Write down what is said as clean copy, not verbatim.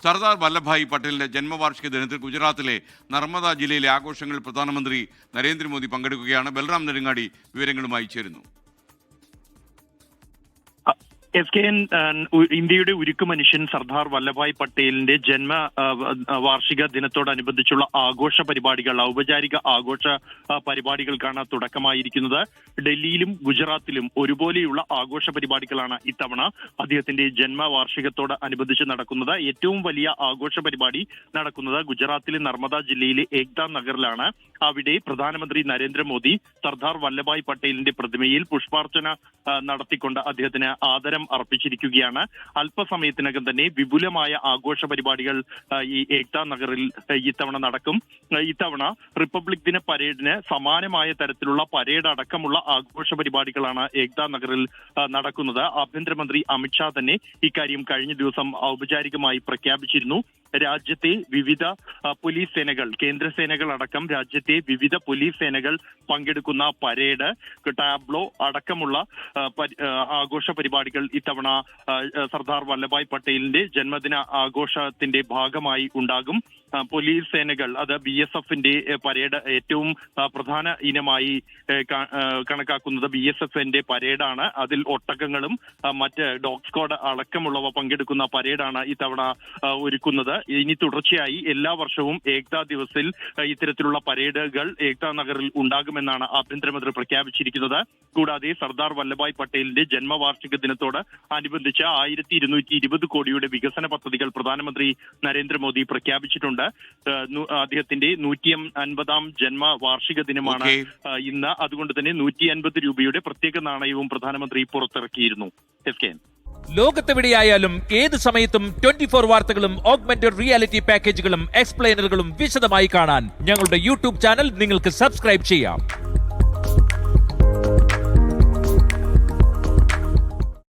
സർദാർ വല്ലഭായ് പട്ടേലിന്റെ ജന്മവാർഷിക ദിനത്തിൽ ഗുജറാത്തിലെ നർമ്മദ ജില്ലയിലെ ആഘോഷങ്ങളിൽ പ്രധാനമന്ത്രി നരേന്ദ്രമോദി പങ്കെടുക്കുകയാണ്. ബൽറാം നെടുങ്ങാടി വിവരങ്ങളുമായി ചേരുന്നു. SKN ഇന്ത്യയുടെ ഉരുക്കു മനുഷ്യൻ സർദാർ വല്ലഭായ് പട്ടേലിന്റെ ജന്മ വാർഷിക ദിനത്തോടനുബന്ധിച്ചുള്ള ആഘോഷ പരിപാടികൾ, ഔപചാരിക ആഘോഷ പരിപാടികൾക്കാണ് തുടക്കമായിരിക്കുന്നത്. ഡൽഹിയിലും ഗുജറാത്തിലും ഒരുപോലെയുള്ള ആഘോഷ പരിപാടികളാണ് ഇത്തവണ അദ്ദേഹത്തിന്റെ ജന്മവാർഷികത്തോട് അനുബന്ധിച്ച് നടക്കുന്നത്. ഏറ്റവും വലിയ ആഘോഷ പരിപാടി നടക്കുന്നത് ഗുജറാത്തിലെ നർമ്മദ ജില്ലയിലെ ഏക്താ നഗറിലാണ്. അവിടെ പ്രധാനമന്ത്രി നരേന്ദ്രമോദി സർദാർ വല്ലഭായ് പട്ടേലിന്റെ പ്രതിമയിൽ പുഷ്പാർച്ചന നടത്തിക്കൊണ്ട് അദ്ദേഹത്തിന് ആദരം അർപ്പിച്ചിരിക്കുകയാണ്. അല്പസമയത്തിനകം തന്നെ വിപുലമായ ആഘോഷ പരിപാടികൾ ഈ ഏക്താ നഗറിൽ ഇത്തവണ നടക്കും. ഇത്തവണ റിപ്പബ്ലിക് ദിന പരേഡിന് സമാനമായ തരത്തിലുള്ള പരേഡ് അടക്കമുള്ള ആഘോഷ പരിപാടികളാണ് ഏക്താ നഗറിൽ നടക്കുന്നത്. ആഭ്യന്തരമന്ത്രി അമിത്ഷാ തന്നെ ഇക്കാര്യം കഴിഞ്ഞ ദിവസം ഔപചാരികമായി പ്രഖ്യാപിച്ചിരുന്നു. രാജ്യത്തെ വിവിധ പോലീസ് സേനകൾ, കേന്ദ്രസേനകൾ അടക്കം രാജ്യത്തെ വിവിധ പോലീസ് സേനകൾ പങ്കെടുക്കുന്ന പരേഡ്, ടാബ്ലോ അടക്കമുള്ള ആഘോഷ പരിപാടികൾ ഇത്തവണ സർദാർ വല്ലഭായ് പട്ടേലിന്റെ ജന്മദിന ആഘോഷത്തിന്റെ ഭാഗമായി ഉണ്ടാകും. പോലീസ് സേനകൾ, അത് BSFന്റെ പരേഡ് ഏറ്റവും പ്രധാന ഇനമായി കണക്കാക്കുന്നത് BSFന്റെ പരേഡാണ്. അതിൽ ഒട്ടകങ്ങളും മറ്റ് ഡോഗ് സ്ക്വാഡ് അടക്കമുള്ളവ പങ്കെടുക്കുന്ന പരേഡാണ് ഇത്തവണ ഒരുക്കുന്നത്. ഇനി തുടർച്ചയായി എല്ലാ വർഷവും ഏക്താ ദിവസിൽ ഇത്തരത്തിലുള്ള പരേഡുകൾ ഏക്താ നഗറിൽ ഉണ്ടാകുമെന്നാണ് ആഭ്യന്തരമന്ത്രി പ്രഖ്യാപിച്ചിരിക്കുന്നത്. കൂടാതെ സർദാർ വല്ലഭായ് പട്ടേലിന്റെ ജന്മവാർഷിക ദിനത്തോട് അനുബന്ധിച്ച് 1220 കോടിയുടെ വികസന പദ്ധതികൾ പ്രധാനമന്ത്രി നരേന്ദ്രമോദി പ്രഖ്യാപിച്ചിട്ടുണ്ട്. അദ്ദേഹത്തിന്റെ 150ാം ജന്മവാർഷിക ദിനമാണ് ഇന്ന്. അതുകൊണ്ട് തന്നെ 150 രൂപയുടെ പ്രത്യേക നാണയവും പ്രധാനമന്ത്രി പുറത്തിറക്കിയിരുന്നു. ലോകത്തെവിടെയായാലും ഏത് സമയത്തും 24 വാർത്തകളും ഓഗ്മെന്റഡ് റിയാലിറ്റി പാക്കേജുകളും എക്സ്പ്ലെയിനറുകളും വിശദമായി കാണാൻ ഞങ്ങളുടെ യൂട്യൂബ് ചാനൽ നിങ്ങൾക്ക് സബ്സ്ക്രൈബ് ചെയ്യാം.